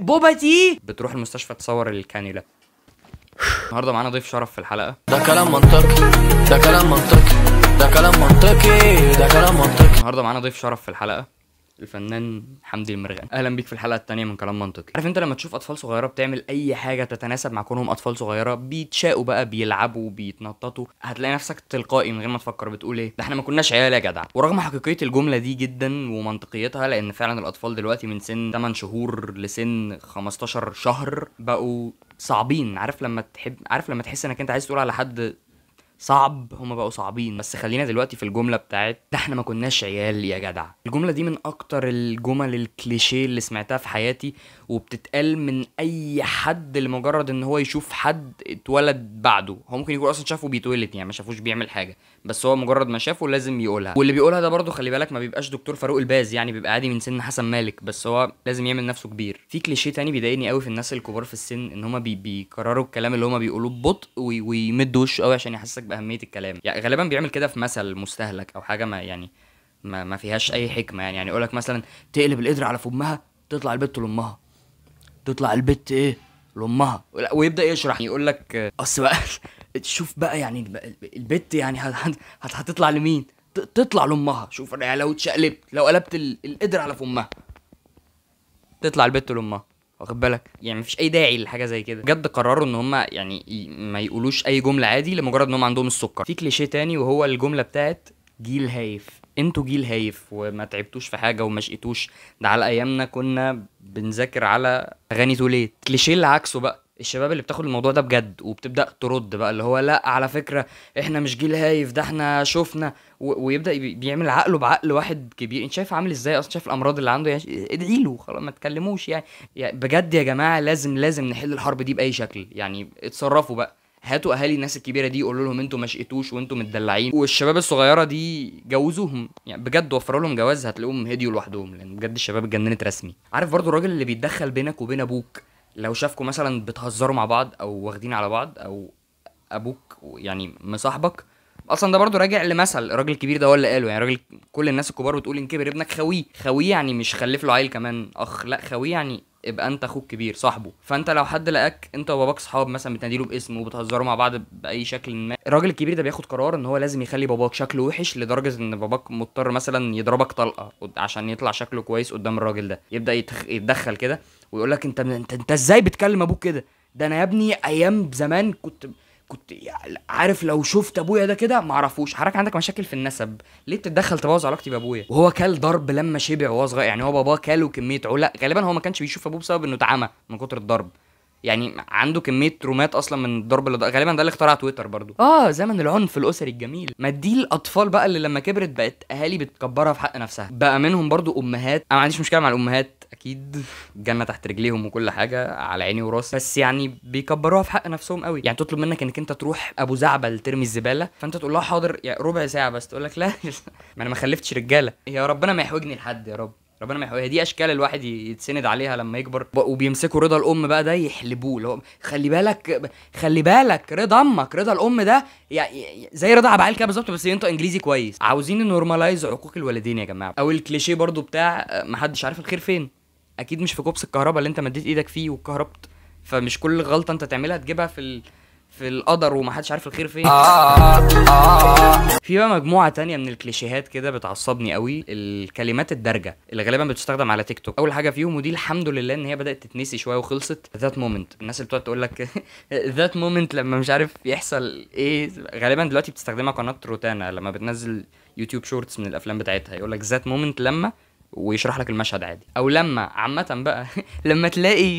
بوبا تي بتروح المستشفى تصور الكانيولا. النهارده معانا ضيف شرف في الحلقه. ده كلام منطقي، ده كلام منطقي، ده كلام منطقي، ده كلام منطقي. النهارده معانا ضيف شرف في الحلقه، الفنان حمدي المرغني. اهلا بيك في الحلقه الثانيه من كلام منطقي. عارف انت لما تشوف اطفال صغيره بتعمل اي حاجه تتناسب مع كونهم اطفال صغيره، بيتشاقوا بقى، بيلعبوا، بيتنططوا، هتلاقي نفسك تلقائي من غير ما تفكر بتقول ايه ده احنا ما كناش عيال يا جدع. ورغم حقيقيه الجمله دي جدا ومنطقيتها، لان فعلا الاطفال دلوقتي من سن 8 شهور لسن 15 شهر بقوا صعبين. عارف لما تحس انك انت عايز تقول على حد صعب، هما بقوا صعبين. بس خلينا دلوقتي في الجمله بتاعت ده احنا ما كناش عيال يا جدع. الجمله دي من اكتر الجمل الكليشيه اللي سمعتها في حياتي، وبتتقال من اي حد لمجرد ان هو يشوف حد اتولد بعده. هو ممكن يكون اصلا شافه بيتولد، يعني ما شافوش بيعمل حاجه، بس هو مجرد ما شافه لازم يقولها. واللي بيقولها ده برضه خلي بالك ما بيبقاش دكتور فاروق الباز، يعني بيبقى عادي من سن حسن مالك، بس هو لازم يعمل نفسه كبير. في كليشيه تاني بيضايقني قوي في الناس الكبار في السن، ان هما بيكرروا الكلام اللي هما بيقولوه ببطء ويمدوا وشه قوي عشان يحسسك باهميه الكلام. يعني غالبا بيعمل كده في مثل مستهلك او حاجه ما فيهاش اي حكمه. يعني يقولك مثلا تقلب القدر على فمها تطلع البت لامها، تطلع البت ايه لامها، ويبدا يشرح. يقول لك اصل بقى شوف بقى يعني البت يعني هتطلع لمين؟ تطلع لامها. شوف يعني لو اتشقلبت، لو قلبت القدر على فمها تطلع البت لامها، واخد بالك؟ يعني مفيش اي داعي لحاجه زي كده. بجد قرروا ان هم يعني ما يقولوش اي جمله عادي لمجرد ان هم عندهم السكر. في كليشيه تاني وهو الجمله بتاعت جيل هايف. انتوا جيل هايف وما تعبتوش في حاجه وما شقيتوش، ده على ايامنا كنا بنذاكر على اغاني توليت. كليشيه اللي عكسه بقى الشباب اللي بتاخد الموضوع ده بجد وبتبدا ترد بقى، اللي هو لا على فكره احنا مش جيل هايف، ده احنا شفنا ويبدا بيعمل عقله بعقل واحد كبير. انت شايف عامل ازاي اصلا؟ شايف الامراض اللي عنده؟ يعني ادعي له خلاص، ما تكلموش يعني بجد يا جماعه لازم نحل الحرب دي باي شكل. يعني اتصرفوا بقى، هاتوا اهالي الناس الكبيره دي قولوا لهم انتوا ما شقيتوش وانتوا متدلعين، والشباب الصغيره دي جوزوهم. يعني بجد وفروا لهم جواز هتلاقوهم هديوا لوحدهم، لان بجد الشباب اتجننت رسمي. عارف برضو الراجل اللي بيتدخل بينك وبين ابوك لو شافكوا مثلا بتهزروا مع بعض او واخدين على بعض، او ابوك يعني مصاحبك اصلا، ده برضو راجع لمثل الراجل الكبير ده هو اللي قاله. يعني راجل كل الناس الكبار بتقول ان كبر ابنك خويه يعني مش خلف له عيل كمان اخ، لا خويه يعني ابقى انت اخوك كبير صاحبه. فانت لو حد لقاك انت وباباك صحاب مثلا بتناديله باسمه وبتهزروا مع بعض باي شكل ما، الراجل الكبير ده بياخد قرار ان هو لازم يخلي باباك شكله وحش لدرجه ان باباك مضطر مثلا يضربك طلقه عشان يطلع شكله كويس قدام الراجل ده. يبدا يتدخل كده ويقول لك انت ازاي بتكلم ابوك كده؟ ده انا يا ابني ايام زمان كنت عارف لو شفت ابويا ده كده ما اعرفوش. حضرتك عندك مشاكل في النسب، ليه بتتدخل تبوظ علاقتي بابويا؟ وهو كل ضرب لما شبع وهو صغير، يعني هو باباه كاله كميه علق. غالبا هو ما كانش بيشوف ابوه بسبب انه اتعمى من كتر الضرب، يعني عنده كميه ترومات اصلا من الضرب غالبا ده اللي اخترع تويتر برضو. زمن العنف الاسري الجميل. ما دي الاطفال بقى اللي لما كبرت بقت اهالي بتكبرها في حق نفسها، بقى منهم برضو امهات. انا ما عنديش مشكله مع الامهات، اكيد الجنه تحت رجليهم وكل حاجه على عيني وراسي، بس يعني بيكبروها في حق نفسهم قوي. يعني تطلب منك انك انت تروح ابو زعبل ترمي الزباله، فانت تقول لها حاضر يعني ربع ساعه بس، تقول لك لا ما انا ما خلفتش رجاله. يا ربنا ما يحوجني لحد، يا رب ربنا ما يحوجها. دي اشكال الواحد يتسند عليها لما يكبر. وبيمسكوا رضا الام بقى ده يحلبوه، اللي هو خلي بالك رضا امك، رضا الام ده يعني زي رضا عبعال كده بالظبط، بس ينطق انجليزي كويس. عاوزين نورمالايز عقوق الوالدين يا جماعه. او الكليشيه برضو بتاع محدش عارف الخير فين. اكيد مش في كوبس الكهرباء اللي انت مديت ايدك فيه واتكهربت، فمش كل غلطه انت تعملها تجيبها في القدر ومحدش عارف الخير فين. في بقى مجموعه تانية من الكليشيهات كده بتعصبني قوي، الكلمات الدارجه اللي غالبا بتستخدم على تيك توك. اول حاجه فيهم ودي الحمد لله ان هي بدات تتنسي شويه وخلصت، ذات مومنت. الناس اللي بتقعد تقول لك ذات مومنت لما مش عارف يحصل ايه، غالبا دلوقتي بتستخدمها قناه روتانا لما بتنزل يوتيوب شورتس من الافلام بتاعتها، يقول لك ذات مومنت لما، ويشرح لك المشهد عادي. او لما عامه بقى لما تلاقي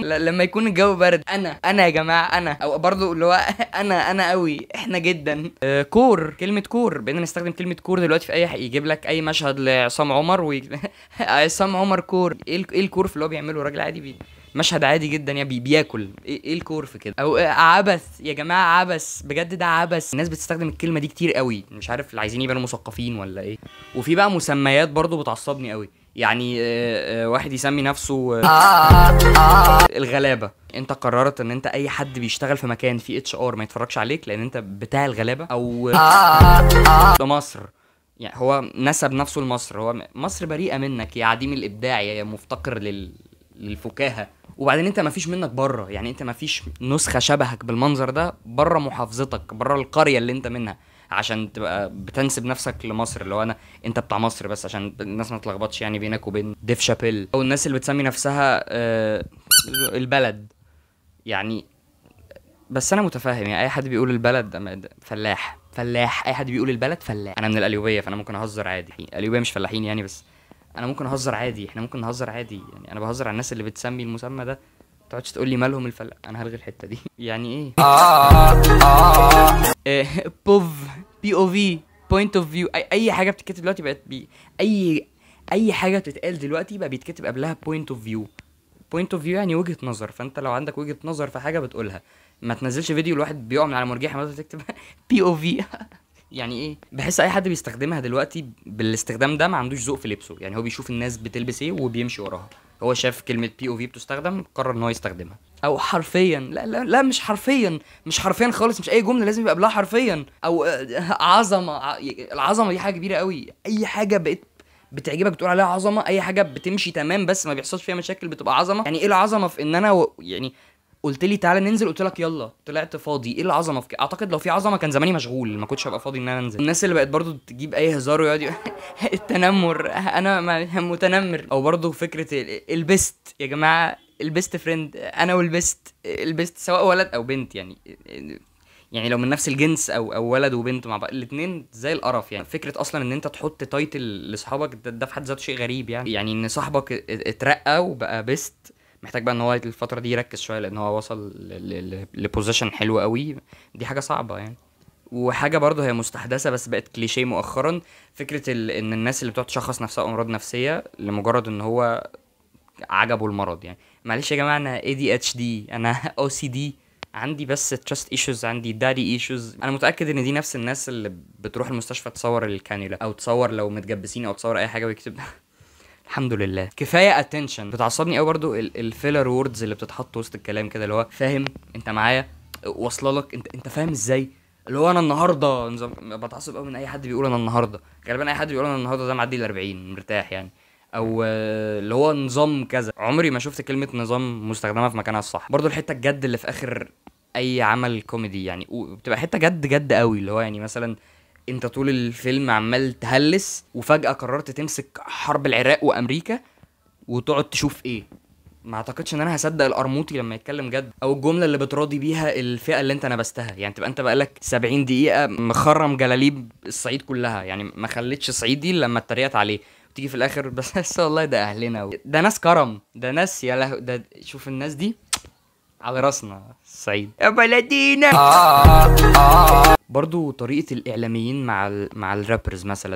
لما يكون الجو برد، انا يا جماعه انا، او برضو اللي هو انا قوي احنا جدا. كور، كلمه كور بقينا نستخدم كلمه كور دلوقتي في اي يجيب لك اي مشهد لعصام عمر عصام عمر كور. ايه الكور في اللي هو بيعمله؟ راجل عادي مشهد عادي جدا يا بياكل. ايه الكور في كده؟ او عبث يا جماعه، عبث بجد، ده عبث. الناس بتستخدم الكلمه دي كتير قوي، مش عارف عايزين يبقوا مثقفين ولا ايه. وفي بقى مسميات برضو بتعصبني قوي، يعني واحد يسمي نفسه الغلابه. انت قررت ان انت اي حد بيشتغل في مكان فيه HR ما يتفرجش عليك لان انت بتاع الغلابه. او ده مصر، يعني هو نسب نفسه لمصر، هو مصر بريئه منك يا عديم الابداع يا مفتقر للفكاهه. وبعدين انت مفيش منك بره، يعني انت مفيش نسخه شبهك بالمنظر ده بره محافظتك، بره القريه اللي انت منها، عشان تبقى بتنسب نفسك لمصر، اللي هو انت بتاع مصر بس، عشان الناس ما تلخبطش يعني بينك وبين ديف شابيل او الناس اللي بتسمي نفسها البلد يعني. بس انا متفاهم، يعني اي حد بيقول البلد فلاح، اي حد بيقول البلد فلاح. انا من القليوبيه فانا ممكن اهزر عادي، القليوبيه مش فلاحين يعني، بس انا ممكن اهزر عادي، احنا ممكن نهزر عادي يعني. انا بهزر على الناس اللي بتسمي المسمى ده، ما تقعدش تقول لي مالهم الفلاح. انا هلغي الحته دي يعني ايه بوف بي او في بوينت اوف فيو، اي حاجه بتتكتب دلوقتي بقت اي حاجه بتتقال دلوقتي بقى بيتكتب قبلها بوينت اوف فيو. بوينت اوف فيو يعني وجهة نظر، فانت لو عندك وجهة نظر في حاجة بتقولها. ما تنزلش فيديو الواحد بيقع من على مرجيحة مثلا تكتب بي او في يعني ايه. بحس اي حد بيستخدمها دلوقتي بالاستخدام ده ما عندوش ذوق في لبسه، يعني هو بيشوف الناس بتلبس ايه وبيمشي وراها، هو شاف كلمة بي او في بتستخدم قرر ان هو يستخدمها. او حرفيا، لا لا لا مش حرفيا، مش حرفيا خالص، مش اي جملة لازم يبقى قبلها حرفيا. او عظمة، العظمة دي حاجة كبيرة قوي. اي حاجة بقت بتعجبك بتقول عليها عظمه، اي حاجه بتمشي تمام بس ما بيحصلش فيها مشاكل بتبقى عظمه. يعني ايه العظمه في ان انا يعني قلت لي تعالى ننزل، قلت لك يلا، طلعت فاضي؟ ايه العظمه في كده؟ اعتقد لو في عظمه كان زماني مشغول، ما كنتش هبقى فاضي ان انا انزل. الناس اللي بقت برضو تجيب اي هزار ويقعد التنمر، انا متنمر. او برضو فكره البست يا جماعه، البست فريند، انا والبست، البست سواء ولد او بنت يعني، يعني لو من نفس الجنس او ولد وبنت مع بعض الاثنين زي القرف. يعني فكره اصلا ان انت تحط تايتل لاصحابك ده في حد ذاته شيء غريب يعني ان صاحبك اترقى وبقى بيست، محتاج بقى ان هو الفتره دي يركز شويه لان هو وصل لبوزيشن حلو قوي. دي حاجه صعبه يعني. وحاجه برضه هي مستحدثه بس بقت كليشيه مؤخرا، فكره ان الناس اللي بتقعد تشخص نفسها امراض نفسيه لمجرد ان هو عجبه المرض. يعني معلش يا جماعه، انا ADHD، انا OCD، عندي بس trust issues، عندي daddy issues. انا متاكد ان دي نفس الناس اللي بتروح المستشفى تصور الكانيولا او تصور لو متجبسين او تصور اي حاجه ويكتب الحمد لله. كفايه attention. بتعصبني قوي برضو الفيلر ووردز اللي بتتحط وسط الكلام كده، اللي هو فاهم انت معايا، واصله لك انت فاهم ازاي، اللي هو انا النهارده بتعصب قوي من اي حد بيقول انا النهارده. غالبا اي حد بيقول انا النهارده ده معدي ال40 مرتاح يعني. او اللي هو نظام كذا، عمري ما شفت كلمه نظام مستخدمه في مكانها الصح. برضو الحته الجد اللي في اخر اي عمل كوميدي يعني بتبقى حته جد قوي، اللي هو يعني مثلا انت طول الفيلم عمال تهلس وفجاه قررت تمسك حرب العراق وامريكا وتقعد تشوف ايه. ما اعتقدش ان انا هصدق القرموطي لما يتكلم جد، او الجمله اللي بتراضي بيها الفئه اللي انت نبستها. يعني تبقى انت بقالك 70 دقيقه مخرم جلاليب الصعيد كلها، يعني ما خليتش صعيدي لما اتريقت عليه، وتيجي في الاخر بس والله ده اهلنا ده ناس كرم، ده ناس يا له، ده شوف الناس دي على راسنا الصعيد يا بلدينا. برضو طريقة الإعلاميين مع الرابرز مثلا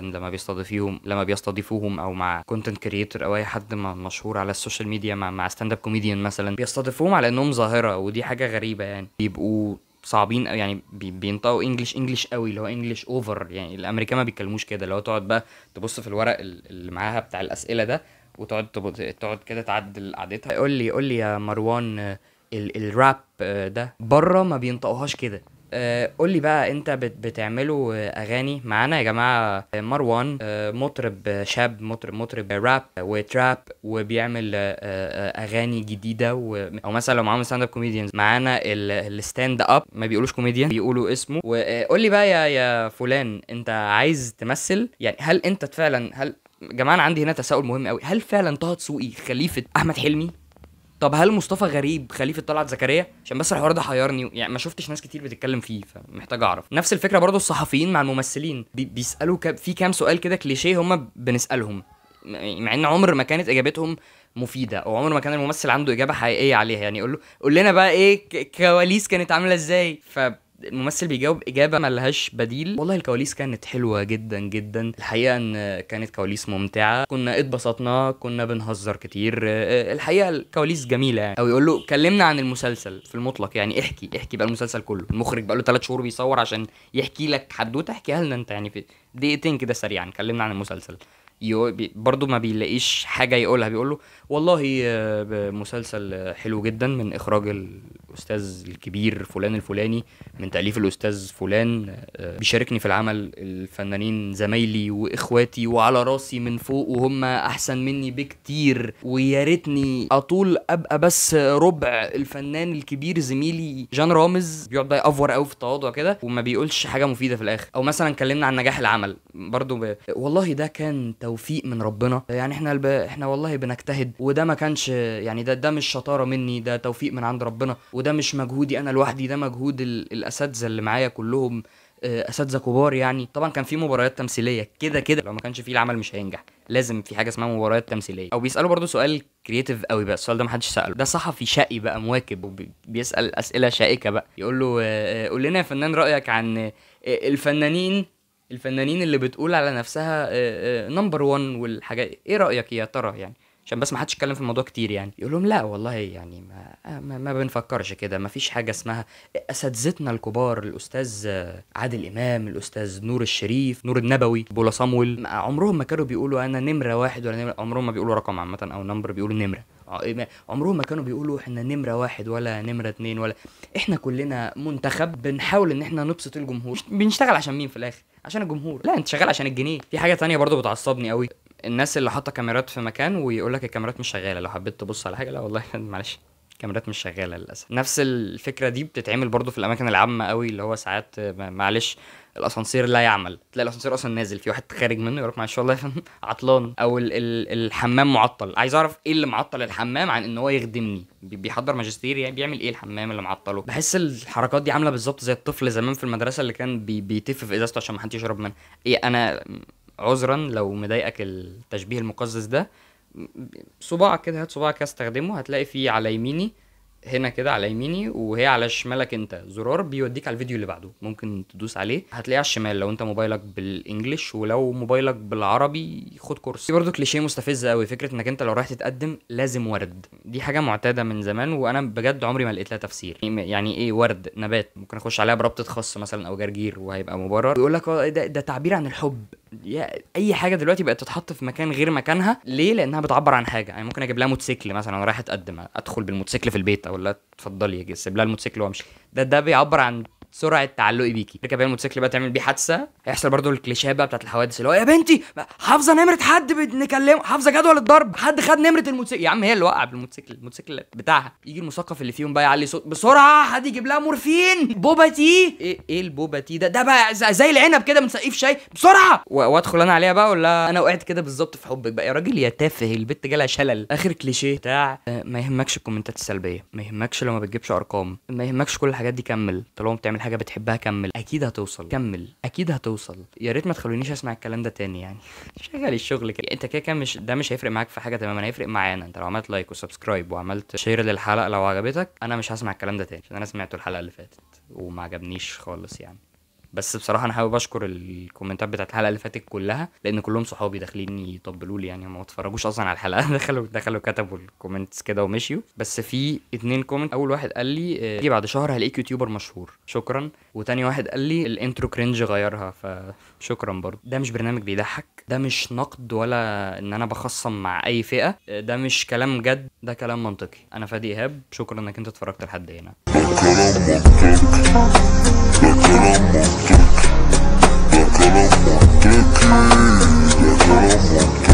لما بيستضيفوهم أو مع كونتنت كريتور أو أي حد مشهور على السوشيال ميديا، مع ستاند اب كوميديان مثلا، بيستضيفوهم على إنهم ظاهرة، ودي حاجة غريبة يعني. بيبقوا صعبين يعني، بينطقوا انجلش قوي، اللي هو انجلش اوفر. يعني الامريكان ما بيتكلموش كده، اللي هو تقعد بقى تبص في الورق اللي معاها بتاع الأسئلة ده، وتقعد كده تعدل قعدتها. قول لي يا مروان، الراب ده بره ما بينطقوهاش كده. قول لي بقى انت بتعملوا اغاني معانا يا جماعه. مروان مطرب شاب، مطرب راب وتراب، وبيعمل اغاني جديده او مثلا لو معاهم ستاند اب كوميديانز معانا، الستاند اب ما بيقولوش كوميديان، بيقولوا اسمه. وقول لي بقى يا فلان، انت عايز تمثل يعني؟ هل انت فعلا، هل جماعه انا عندي هنا تساؤل مهم قوي، هل فعلا طه دسوقي خليفه احمد حلمي؟ طب هل مصطفى غريب خليفه طلعت زكريا؟ عشان بس الحوار ده حيرني يعني، ما شفتش ناس كتير بتتكلم فيه، فمحتاج اعرف. نفس الفكره برضو الصحفيين مع الممثلين، بيسالوا في كام سؤال كده كليشيه هم بنسالهم، مع ان عمر ما كانت اجابتهم مفيده، او عمر ما كان الممثل عنده اجابه حقيقيه عليها. يعني قول لنا بقى ايه كواليس كانت عامله ازاي، الممثل بيجاوب اجابه ملهاش بديل. والله الكواليس كانت حلوه جدا جدا الحقيقه، ان كانت كواليس ممتعه، كنا اتبسطنا، كنا بنهزر كتير. الحقيقه الكواليس جميله يعني. او يقول له كلمنا عن المسلسل في المطلق، يعني احكي بقى المسلسل كله. المخرج بقى له 3 شهور بيصور عشان يحكي لك حدوته، احكيها لنا انت يعني في دقيقتين كده سريعا، كلمنا عن المسلسل. برضو ما بيلاقيش حاجه يقولها، بيقول له والله مسلسل حلو جدا من اخراج الاستاذ الكبير فلان الفلاني من تاليف الاستاذ فلان بيشاركني في العمل الفنانين زمايلي واخواتي وعلى راسي من فوق وهم احسن مني بكتير، ويا ريتني اطول ابقى بس ربع الفنان الكبير زميلي جان رامز بيقعد بقى يأفور قوي في التواضع كده وما بيقولش حاجه مفيده في الاخر. او مثلا اتكلمنا عن نجاح العمل برضو والله ده كان توفيق من ربنا، يعني احنا والله بنجتهد وده ما كانش يعني ده مش شطاره مني، ده توفيق من عند ربنا، وده مش مجهودي انا لوحدي، ده مجهود الاساتذه اللي معايا كلهم اساتذه كبار. يعني طبعا كان في مباريات تمثيليه كده لو ما كانش فيه العمل مش هينجح، لازم في حاجه اسمها مباريات تمثيليه. او بيسالوا برضو سؤال كرييتيف قوي بقى، السؤال ده محدش ساله، ده صحفي شقي بقى مواكب وبيسال اسئله شائكه بقى، يقول له قول لنا يا فنان رايك عن الفنانين اللي بتقول على نفسها نمبر 1 والحاجات، ايه رايك يا ترى؟ يعني عشان بس ما حدش يتكلم في الموضوع كتير. يعني يقول لهم لا والله يعني ما بنفكرش كده، ما فيش حاجه اسمها. اساتذتنا الكبار الاستاذ عادل امام، الاستاذ نور الشريف، نور النبوي، بولا صامويل، عمرهم ما كانوا بيقولوا انا نمره 1 ولا نمره، عمرهم ما بيقولوا رقم عامه او نمبر، بيقولوا نمره. عمرهم ما كانوا بيقولوا احنا نمره 1 ولا نمره 2 ولا. احنا كلنا منتخب بنحاول ان احنا نبسط الجمهور. بنشتغل عشان مين في الاخر؟ عشان الجمهور. لا انت شغال عشان الجنيه. في حاجه تانية برضو بتعصبني قوي، الناس اللي حاطه كاميرات في مكان ويقول لك الكاميرات مش شغاله لو حبيت تبص على حاجه. لا والله معلش، الكاميرات مش شغاله للاسف. نفس الفكره دي بتتعمل برضو في الاماكن العامه قوي، اللي هو ساعات معلش الاسانسير لا يعمل، تلاقي الاسانسير اصلا نازل في واحد خارج منه يقول لك معلش والله عطلان، او الحمام معطل. عايز اعرف ايه اللي معطل الحمام عن ان هو يخدمني؟ بيحضر ماجستير يعني، بيعمل ايه الحمام اللي معطله؟ بحس الحركات دي عامله بالظبط زي الطفل زمان في المدرسه اللي كان بيتف في ازازته عشان ما حدش يشرب منها. ايه انا عذرا لو مضايقك التشبيه المقزز ده، صباعك كده، هات صباعك استخدمه، هتلاقي فيه على يميني هنا كده على يميني، وهي على شمالك انت زرار بيوديك على الفيديو اللي بعده، ممكن تدوس عليه هتلاقيه على الشمال لو انت موبايلك بالانجلش، ولو موبايلك بالعربي خد كورس. دي برضو كليشيه مستفز قوي، فكره انك انت لو رايح تتقدم لازم ورد، دي حاجه معتاده من زمان وانا بجد عمري ما لقيت لها تفسير. يعني ايه ورد؟ نبات ممكن اخش عليها بربطه خاص مثلا او جرجير وهيبقى مبرر، يقول لك ده تعبير عن الحب. اي حاجه دلوقتي بقت تتحط في مكان غير مكانها، ليه؟ لانها بتعبر عن حاجه. يعني ممكن اجيب لها موتوسيكل مثلا وانا رايح اتقدم، ادخل بالموتوسيكل في البيت اقول لها اتفضلي اسيب لها الموتوسيكل وامشي، ده بيعبر عن سرعه تعلقي بيكي. تركب بيها الموتوسيكل بقى تعمل بيه حادثه، هيحصل برضو الكليشيه بقى بتاعت الحوادث، اللي هو يا بنتي حافظه نمره حد بنكلمه، حافظه جدول الضرب، حد خد نمره الموتوسيكل. يا عم هي اللي وقع الموتوسيكل بتاعها. يجي المثقف اللي فيهم بقى يعلي صوت بسرعه، حد يجيب لها مورفين، بوبا تي. ايه البوبا تي ده بقى زي العنب كده بنسقيه في شاي بسرعه، وادخل انا عليها بقى ولا انا وقعت كده بالظبط في حبك بقى يا راجل يا تافه، البت جالها شلل. اخر كليشيه بتاع ما يهمكش الكومنتات السلبيه، ما يهمكش لو ما بتجيبش ارقام، ما يهمكش كل الحاجات دي، كمل طالما بتعمل حاجه بتحبها، كمل اكيد هتوصل، كمل اكيد هتوصل. يا ريت ما تخلونيش اسمع الكلام ده تاني، يعني شغل الشغل كده. انت كده مش هيفرق معاك في حاجه تماما، هيفرق معانا. انت لو عملت لايك وسبسكرايب وعملت شير للحلقه لو عجبتك، انا مش هسمع الكلام ده تاني عشان انا سمعته الحلقه اللي فاتت وما عجبنيش خالص يعني. بس بصراحه انا حابب اشكر الكومنتات بتاعت الحلقه اللي فاتت كلها، لان كلهم صحابي داخلين يطبلوا لي، يعني ما اتفرجوش اصلا على الحلقه دخلوا كتبوا الكومنتس كده ومشيوا. بس في 2 كومنت، اول واحد قال لي بعد شهر هلاقيك يوتيوبر مشهور، شكرا. وتاني واحد قال لي الانترو كرنج غيرها، فشكرا برضه. ده مش برنامج بيضحك، ده مش نقد ولا ان انا بخصم مع اي فئه، ده مش كلام جد، ده كلام منطقي. انا فادي ايهاب، شكرا انك انت اتفرجت لحد هنا.